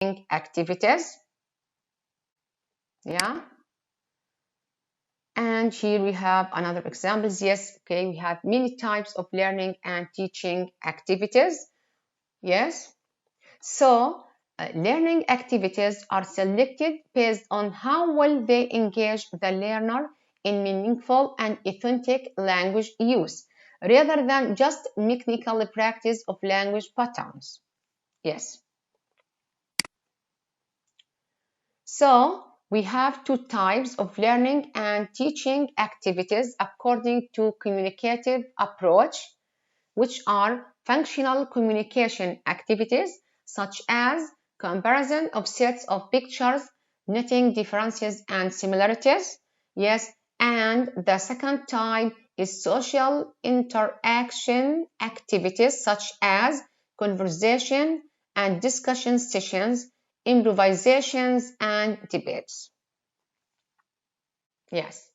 activities. Yeah. And here we have another examples. Yes, okay, we have many types of learning and teaching activities. Yes. So, learning activities are selected based on how well they engage the learner in meaningful and authentic language use, rather than just mechanical practice of language patterns. Yes. So, we have two types of learning and teaching activities according to communicative approach, which are functional communication activities such as comparison of sets of pictures, noting differences and similarities. Yes, and the second type is social interaction activities such as conversation and discussion sessions, improvisations, and debates. Yes.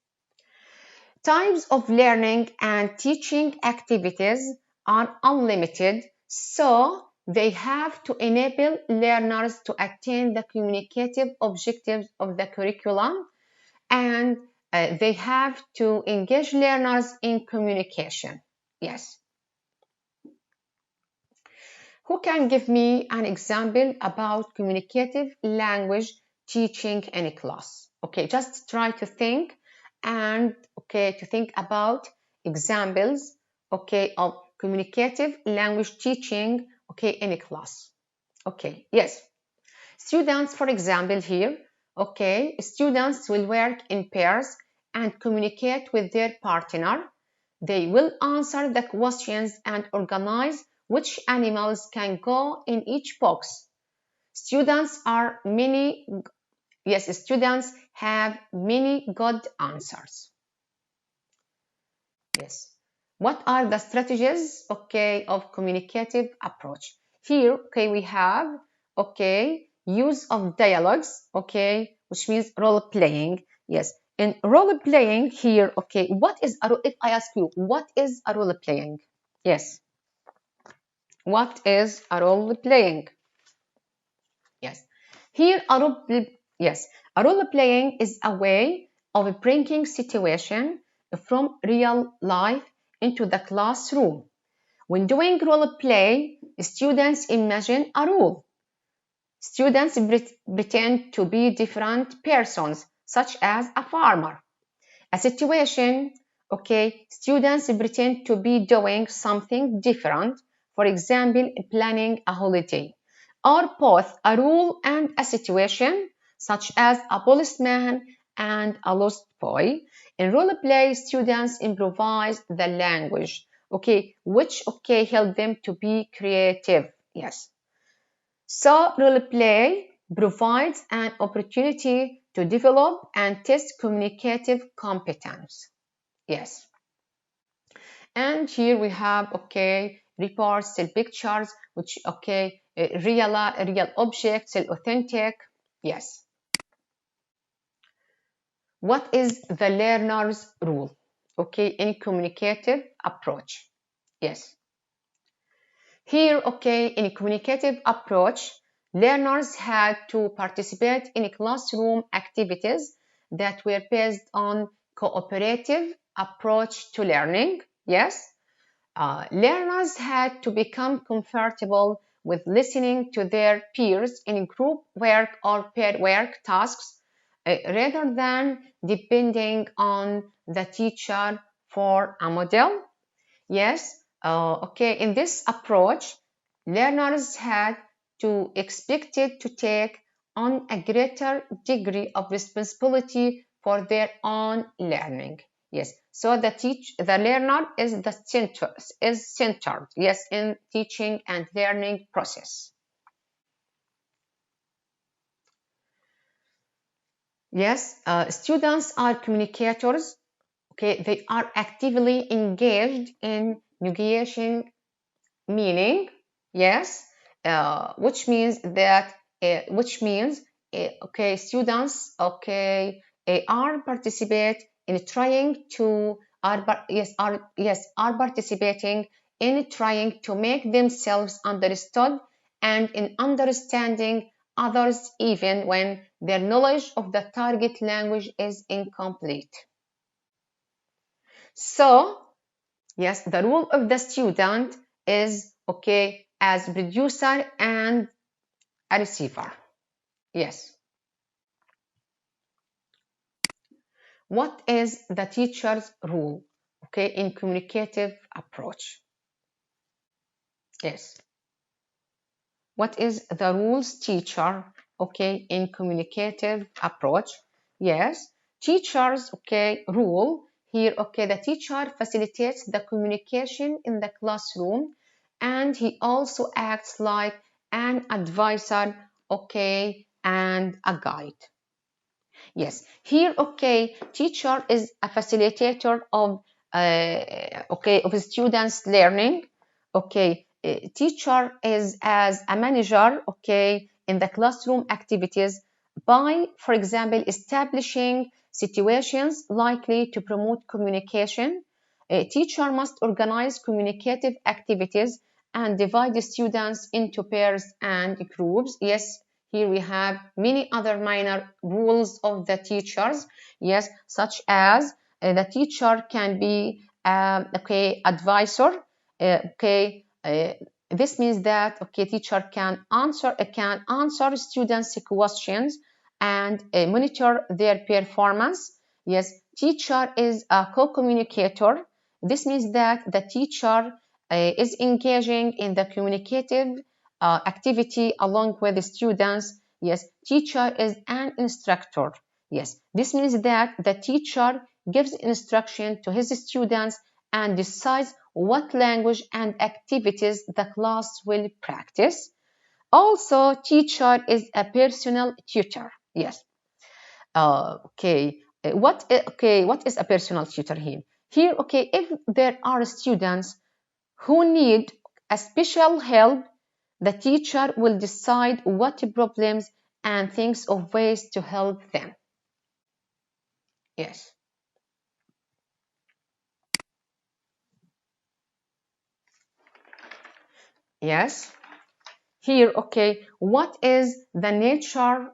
Types of learning and teaching activities are unlimited, so they have to enable learners to attain the communicative objectives of the curriculum, and they have to engage learners in communication. Yes. Who can give me an example about communicative language teaching in a class? Okay, just try to think and to think about examples of communicative language teaching in a class. Yes. Students, for example, here, students will work in pairs and communicate with their partner. They will answer the questions and organize which animals can go in each box. Students have many good answers. Yes. What are the strategies of communicative approach? Here we have use of dialogues, which means role playing. Yes. In role playing here, what is if I ask you, what is a role playing? Yes. What is a role playing? Yes. Here, a role playing is a way of bringing situation from real life into the classroom. When doing role play, students imagine a role. Students pretend to be different persons, such as a farmer. A situation, students pretend to be doing something different, for example, planning a holiday, or both a rule and a situation, such as a policeman and a lost boy. In role play, students improvise the language, which help them to be creative. Yes. So role play provides an opportunity to develop and test communicative competence. Yes. And here we have reports, cell pictures, which real objects, cell authentic. Yes. What is the learner's role? In communicative approach. Yes. Here, in a communicative approach, learners had to participate in classroom activities that were based on cooperative approach to learning. Yes. Learners had to become comfortable with listening to their peers in group work or pair work tasks rather than depending on the teacher for a model. Yes. In this approach, learners had to expected to take on a greater degree of responsibility for their own learning. Yes. So the learner is centered. Yes, in teaching and learning process. Yes. Students are communicators. They are actively engaged in negotiation meaning, yes, which means that students are participate in trying to are participating in trying to make themselves understood and in understanding others even when their knowledge of the target language is incomplete. So, yes, the role of the student is, okay, as producer and a receiver. Yes. What is the teacher's role, okay, in communicative approach? Yes. What is the rules teacher, okay, in communicative approach? Yes. Teacher's, okay, rule here, okay, the teacher facilitates the communication in the classroom, and he also acts like an advisor, okay, and a guide. Yes, here, okay, teacher is a facilitator of, okay, of students' learning. Okay, teacher is as a manager, okay, in the classroom activities by, for example, establishing situations likely to promote communication. A teacher must organize communicative activities and divide the students into pairs and groups. Yes, here we have many other minor rules of the teachers, yes, such as the teacher can be, okay, advisor, okay, this means that, okay, teacher can answer students' questions and monitor their performance. Yes, teacher is a co-communicator. This means that the teacher is engaging in the communicative activity along with the students. Yes, teacher is an instructor. Yes, this means that the teacher gives instruction to his students and decides what language and activities the class will practice. Also, teacher is a personal tutor. Yes. Okay. What is a personal tutor here? Here, okay, if there are students who need a special help, the teacher will decide what problems and thinks of ways to help them. Yes. Yes. Here, okay, what is the nature?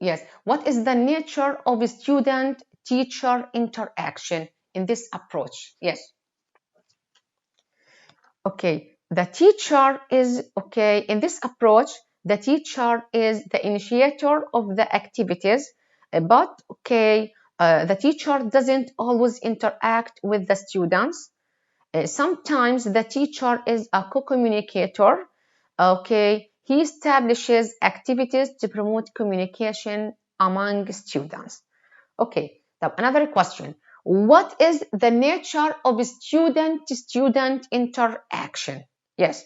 Yes. What is the nature of student-teacher interaction in this approach? Yes. Okay. The teacher is, okay, in this approach, the teacher is the initiator of the activities, but, okay, the teacher doesn't always interact with the students. Sometimes the teacher is a co-communicator. Okay, he establishes activities to promote communication among students. Okay, now another question. What is the nature of student-to-student interaction? Yes.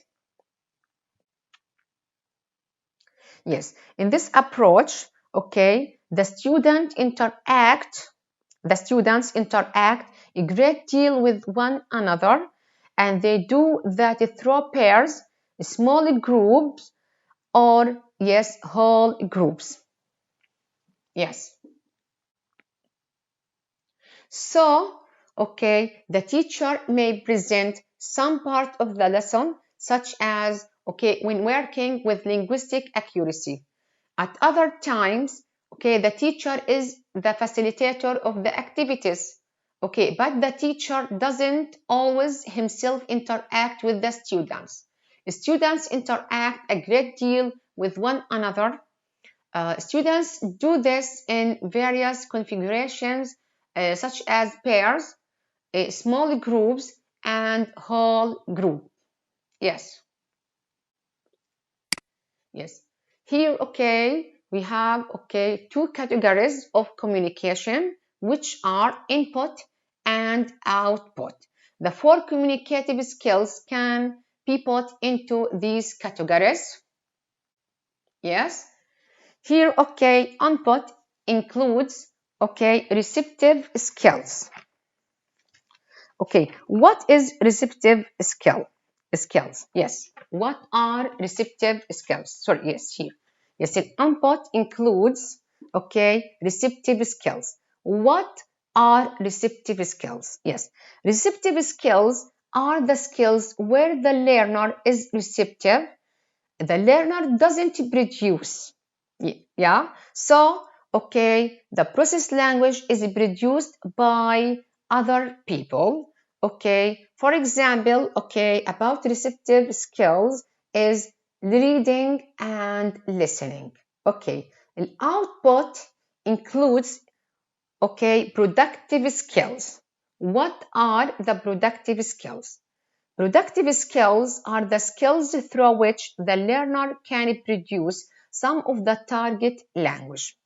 Yes, in this approach, okay, the students interact a great deal with one another, and they do that through pairs, small groups, or, yes, whole groups. Yes. So, okay, the teacher may present some part of the lesson, such as, okay, when working with linguistic accuracy. At other times, okay, the teacher is the facilitator of the activities. Okay, but the teacher doesn't always himself interact with the students. Students interact a great deal with one another. Students do this in various configurations, such as pairs, small groups, and whole group. Yes. Yes. Here, okay, we have, okay, two categories of communication, which are input and output. The four communicative skills can be put into these categories. Yes. Here, okay, input includes, okay, receptive skills. Okay, what is receptive skills? Yes, what are receptive skills? Sorry, yes, here. Yes, the input includes, okay, receptive skills. What are receptive skills? Yes, receptive skills are the skills where the learner is receptive. The learner doesn't produce. Yeah. So, okay, the processed language is produced by other people. Okay. For example, okay, about receptive skills is reading and listening. Okay. The output includes, okay, productive skills. What are the productive skills? Productive skills are the skills through which the learner can produce some of the target language.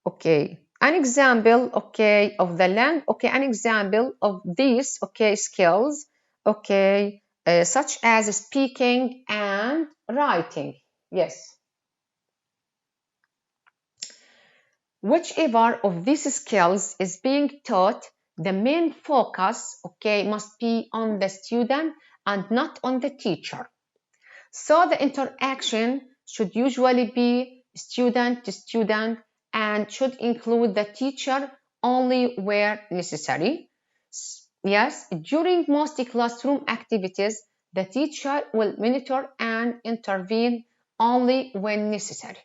Okay, an example, okay, of the an example of these, okay, skills, okay, such as speaking and writing. Yes. Whichever of these skills is being taught, the main focus, okay, must be on the student and not on the teacher. So the interaction should usually be student to student and should include the teacher only where necessary. Yes, during most classroom activities, the teacher will monitor and intervene only when necessary.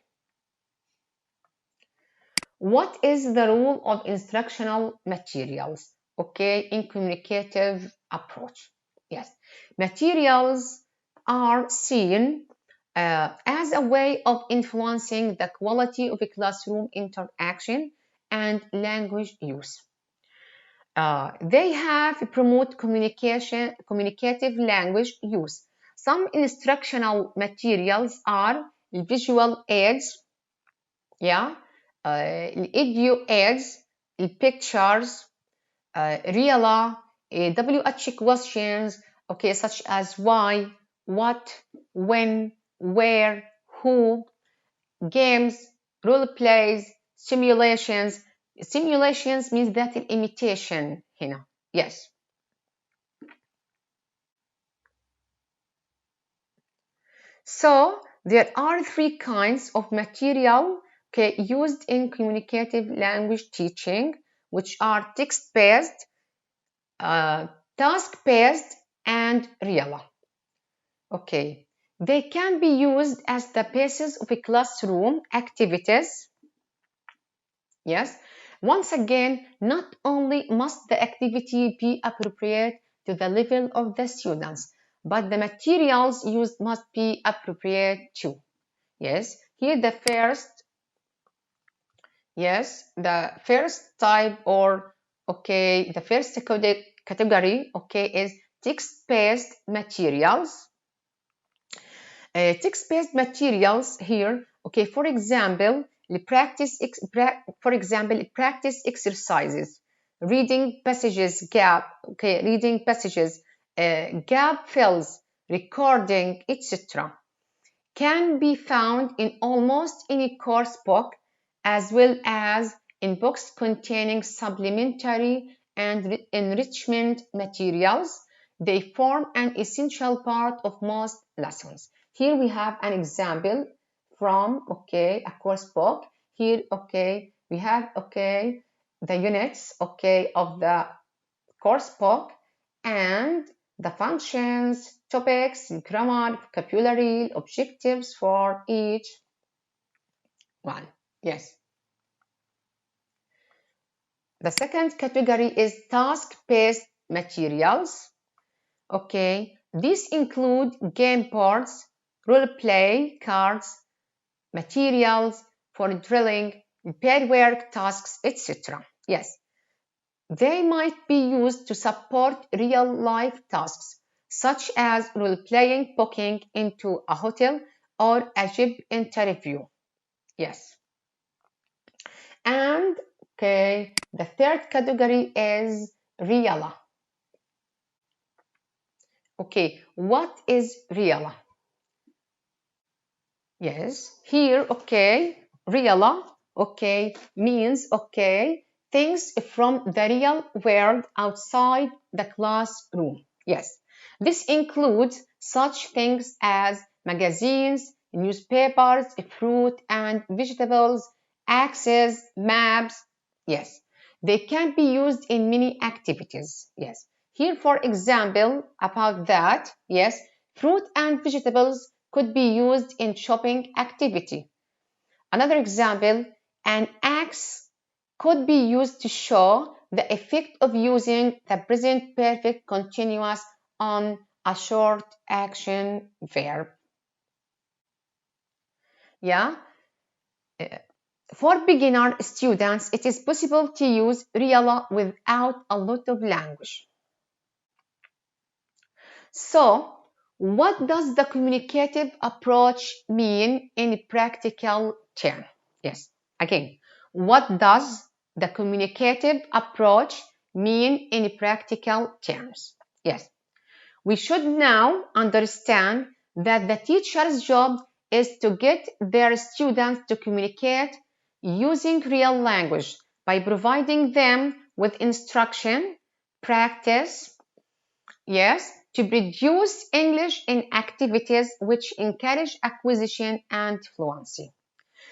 What is the role of instructional materials, okay, in communicative approach? Yes, materials are seen as a way of influencing the quality of a classroom interaction and language use. They have promote communicative language use. Some instructional materials are visual aids, yeah, الإيديو aids, pictures, real WH questions, okay, such as why, what, when, where, who, games, role plays, simulations. Simulations means that imitation هنا. Yes. So there are three kinds of material, okay, used in communicative language teaching, which are text-based, task-based, and real. Okay, they can be used as the basis of a classroom activities. Yes, once again, not only must the activity be appropriate to the level of the students, but the materials used must be appropriate too. Yes, here the first type, or okay, the first category, okay, is text-based materials. Text-based materials here, okay, for example, practice exercises, reading passages, gap fills, recording, etc. can be found in almost any course book, as well as in books containing supplementary and enrichment materials. They form an essential part of most lessons. Here we have an example from, okay, a course book. Here, okay, we have, okay, the units, okay, of the course book and the functions, topics, grammar, vocabulary, objectives for each one. Yes. The second category is task-based materials. Okay, these include game boards, role play cards, materials for drilling, paid work tasks, etc. Yes, they might be used to support real-life tasks, such as role-playing booking into a hotel or a job interview. Yes. And, okay, the third category is real. Okay, what is real? Yes, here, okay, real, okay, means, okay, things from the real world outside the classroom. Yes, this includes such things as magazines, newspapers, fruit and vegetables, axes, maps. Yes, they can be used in many activities. Yes, here, for example, about that, yes, fruit and vegetables could be used in shopping activity. Another example, an axe could be used to show the effect of using the present perfect continuous on a short action verb. Yeah. For beginner students, it is possible to use real without a lot of language. So, what does the communicative approach mean in practical terms? Yes, again, what does the communicative approach mean in practical terms? Yes, we should now understand that the teacher's job is to get their students to communicate using real language by providing them with instruction, practice, yes, to produce English in activities which encourage acquisition and fluency.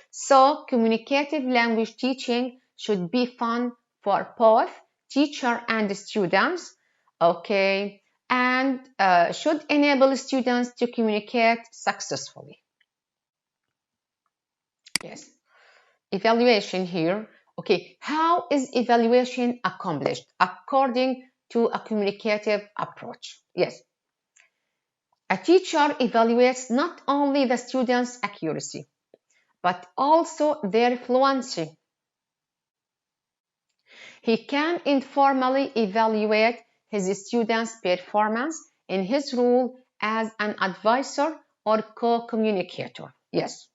So, communicative language teaching should be fun for both teacher and students, okay, and should enable students to communicate successfully. Yes. Evaluation here. Okay, how is evaluation accomplished according to a communicative approach? Yes. A teacher evaluates not only the student's accuracy, but also their fluency. He can informally evaluate his students' performance in his role as an advisor or co-communicator. Yes.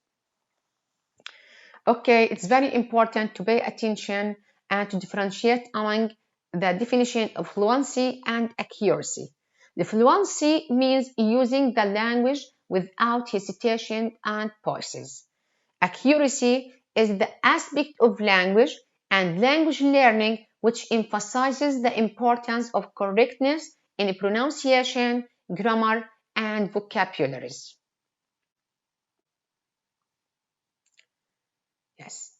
Okay, it's very important to pay attention and to differentiate among the definition of fluency and accuracy. The fluency means using the language without hesitation and pauses. Accuracy is the aspect of language and language learning which emphasizes the importance of correctness in pronunciation, grammar, and vocabularies. Yes.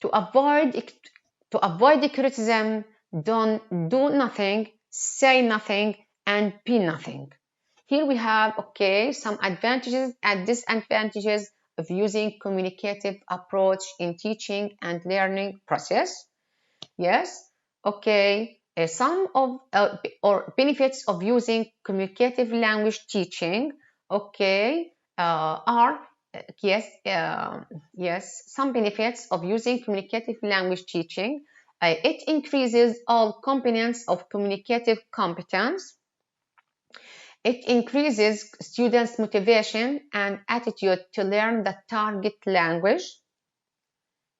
To avoid criticism, don't do nothing, say nothing, and be nothing. Here we have, okay, some advantages and disadvantages of using communicative approach in teaching and learning process. Yes, okay. Some of or benefits of using communicative language teaching, okay, are yes, some benefits of using communicative language teaching. It increases all components of communicative competence. It increases students' motivation and attitude to learn the target language.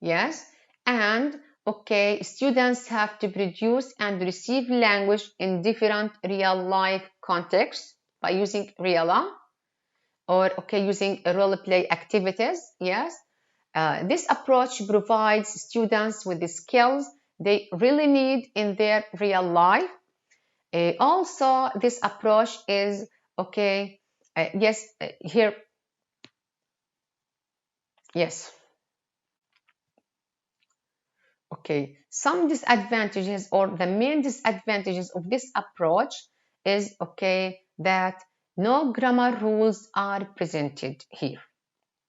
Yes, and okay, students have to produce and receive language in different real-life contexts by using REALA or okay, using role play activities. Yes, this approach provides students with the skills they really need in their real life. Also, this approach is okay. Yes, here. Yes. Okay, some disadvantages or the main disadvantages of this approach is okay that no grammar rules are presented here.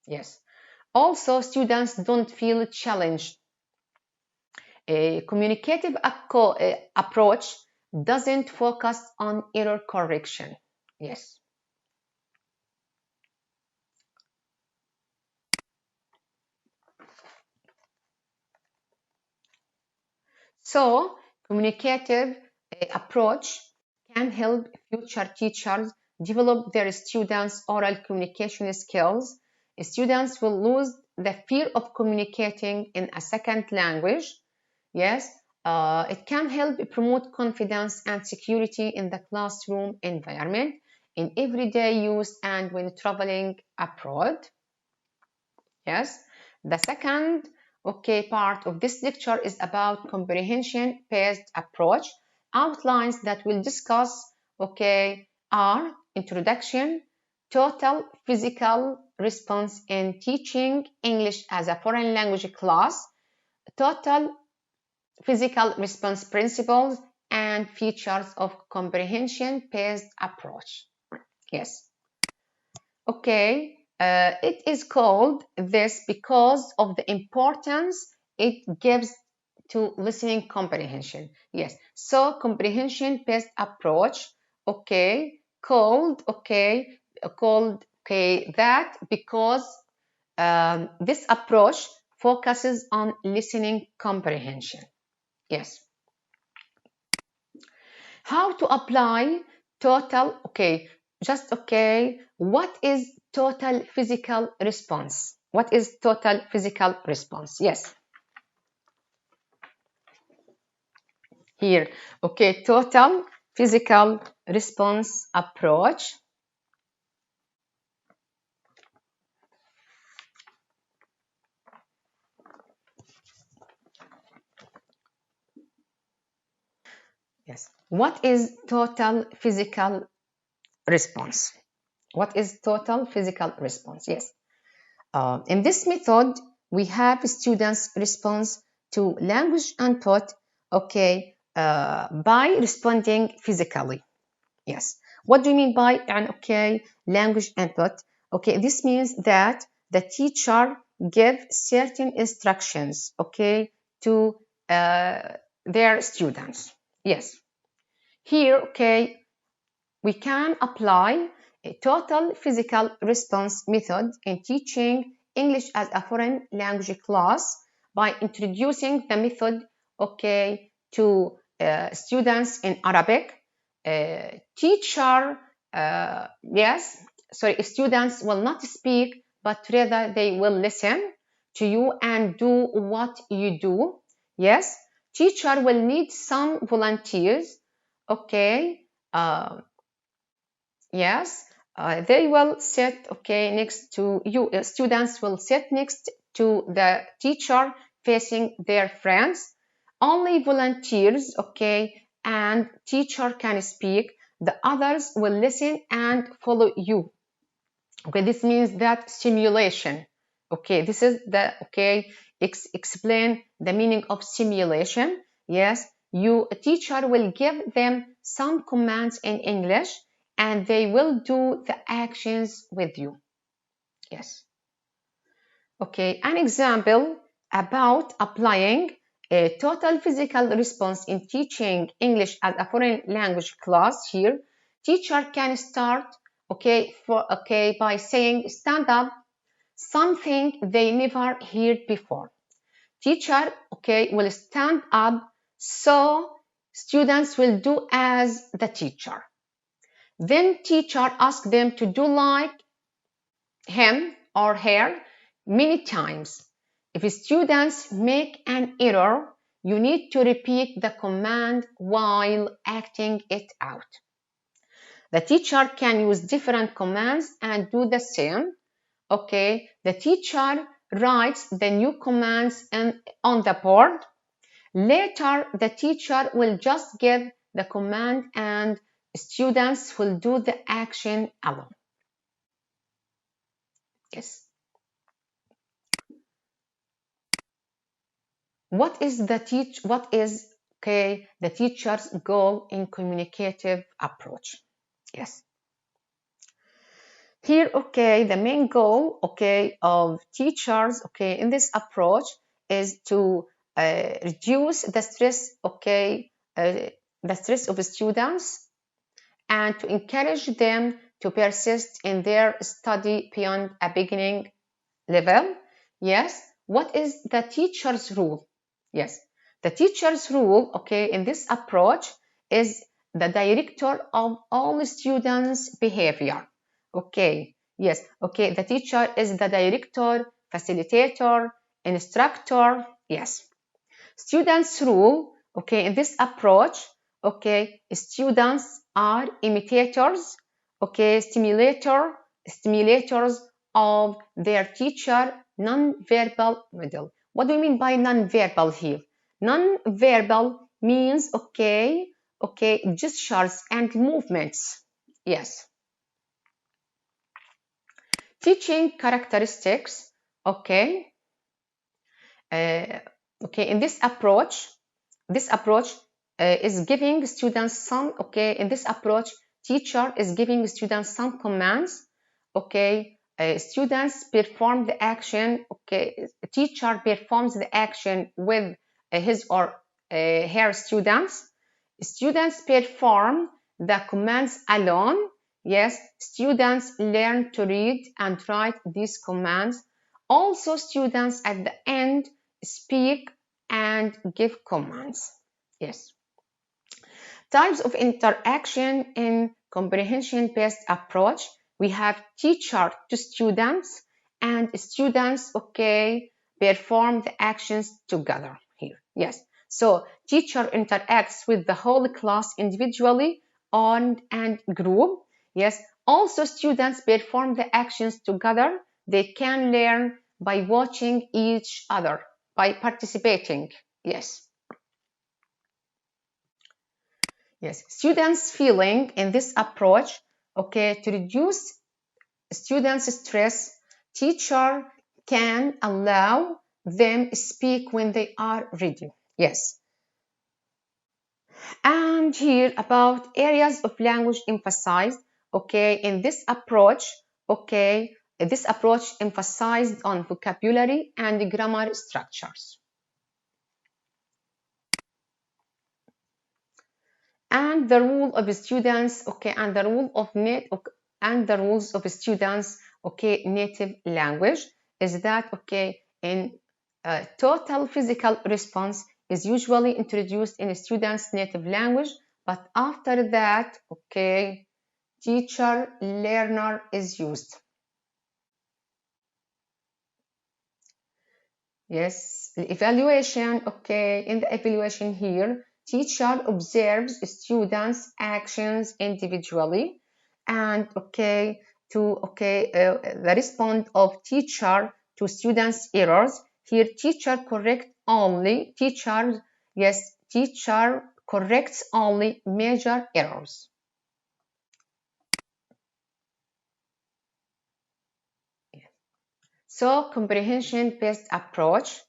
Yes. Also, students don't feel challenged. A communicative approach doesn't focus on error correction. Yes. So, communicative approach can help future teachers develop their students' oral communication skills. Students will lose the fear of communicating in a second language. Yes, it can help promote confidence and security in the classroom environment, in everyday use, and when traveling abroad. Yes, the second part of this lecture is about comprehension-based approach. Outlines that we'll discuss are introduction, total physical response in teaching English as a foreign language class, total physical response principles, and features of comprehension-based approach. Yes. okay, it is called this because of the importance it gives to listening comprehension. Yes, so comprehension-based approach, okay, called that because this approach focuses on listening comprehension. Yes. How to apply total, what is total physical response? What is total physical response? Yes. Here, total physical response approach. Yes. What is total physical response? What is total physical response? Yes. In this method, we have students' response to language input, by responding physically. Yes. What do you mean by language input? This means that the teacher gives certain instructions, to their students. Yes. Here, we can apply a total physical response method in teaching English as a foreign language class by introducing the method, to students in Arabic. Students will not speak, but rather they will listen to you and do what you do. Yes, teacher will need some volunteers. Yes, they will sit next to you. Students will sit next to the teacher facing their friends. Only volunteers, and teacher can speak. The others will listen and follow you. This means that simulation. This is the explain the meaning of simulation. Yes, a teacher will give them some commands in English and they will do the actions with you. Yes. An example about applying a total physical response in teaching English as a foreign language class. Here, teacher can start by saying stand up, something they never heard before. Teacher will stand up, so students will do as the teacher. Then teacher asks them to do like him or her many times. If students make an error, you need to repeat the command while acting it out. The teacher can use different commands and do the same. The teacher writes the new commands on the board. Later, the teacher will just give the command and students will do the action alone. Yes. What is the teacher's goal in communicative approach? Yes. Here, the main goal, of teachers, in this approach is to reduce the stress, the stress of students, and to encourage them to persist in their study beyond a beginning level. Yes. What is the teacher's role? Yes. The teacher's role, in this approach is the director of all students' behavior. Yes. The teacher is the director, facilitator, instructor. Yes. Students' role, in this approach, students are imitators, stimulators of their teacher non-verbal model. What do you mean by non-verbal here? Non-verbal means, gestures and movements. Yes. Teaching characteristics, in this approach is giving students some, in this approach, teacher is giving students some commands, okay, students perform the action, okay, teacher performs the action with his or her students. Students perform the commands alone. Yes, students learn to read and write these commands. Also, students at the end speak and give commands. Yes. Types of interaction in comprehension-based approach. We have teacher to students and students, okay, perform the actions together here. Yes. So teacher interacts with the whole class individually and group. Yes. Also students perform the actions together. They can learn by watching each other, by participating. Yes. Yes, students feeling in this approach, okay, to reduce students' stress, teacher can allow them speak when they are ready. Yes. And here about areas of language emphasized, okay, in this approach, okay, this approach emphasized on vocabulary and grammar structures. And the rule of students, okay, and the rule of the rules of students, okay, native language is that, okay, in total physical response is usually introduced in a student's native language, but after that, okay, teacher learner is used. Yes, the evaluation, okay, in the evaluation here, teacher observes students' actions individually and, okay, the response of teacher to students' errors. Here, teacher corrects only major errors. So, comprehension-based approach.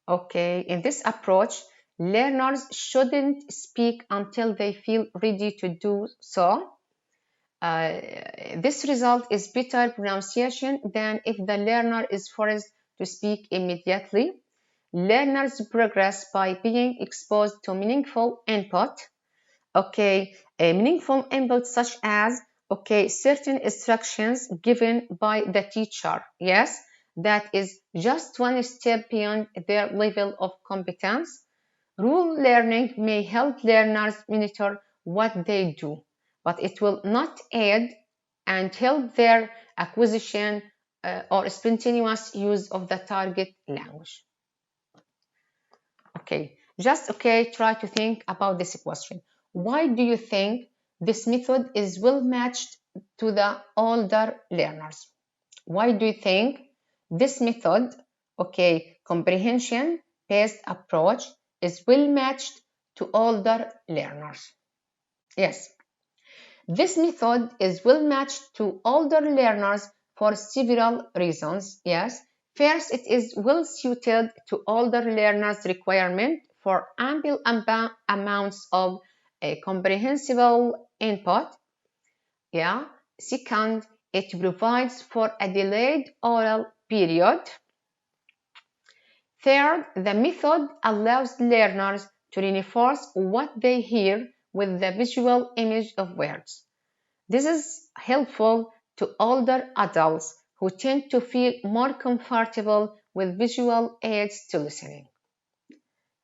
Okay, in this approach, learners shouldn't speak until they feel ready to do so. This result is better pronunciation than if the learner is forced to speak immediately. Learners progress by being exposed to meaningful input. Okay, a meaningful input such as, okay, certain instructions given by the teacher. Yes, that is just one step beyond their level of competence. Rule learning may help learners monitor what they do, but it will not aid and help their acquisition or spontaneous use of the target language. Okay, just try to think about this question. Why do you think this method is well matched to the older learners? Why do you think this method, comprehension-based approach is well matched to older learners? Yes, this method is well matched to older learners for several reasons. Yes, first, it is well suited to older learners' requirement for ample amounts of comprehensible input. Yeah. Second, it provides for a delayed oral period. Third, the method allows learners to reinforce what they hear with the visual image of words. This is helpful to older adults who tend to feel more comfortable with visual aids to listening.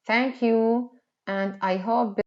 Thank you, and I hope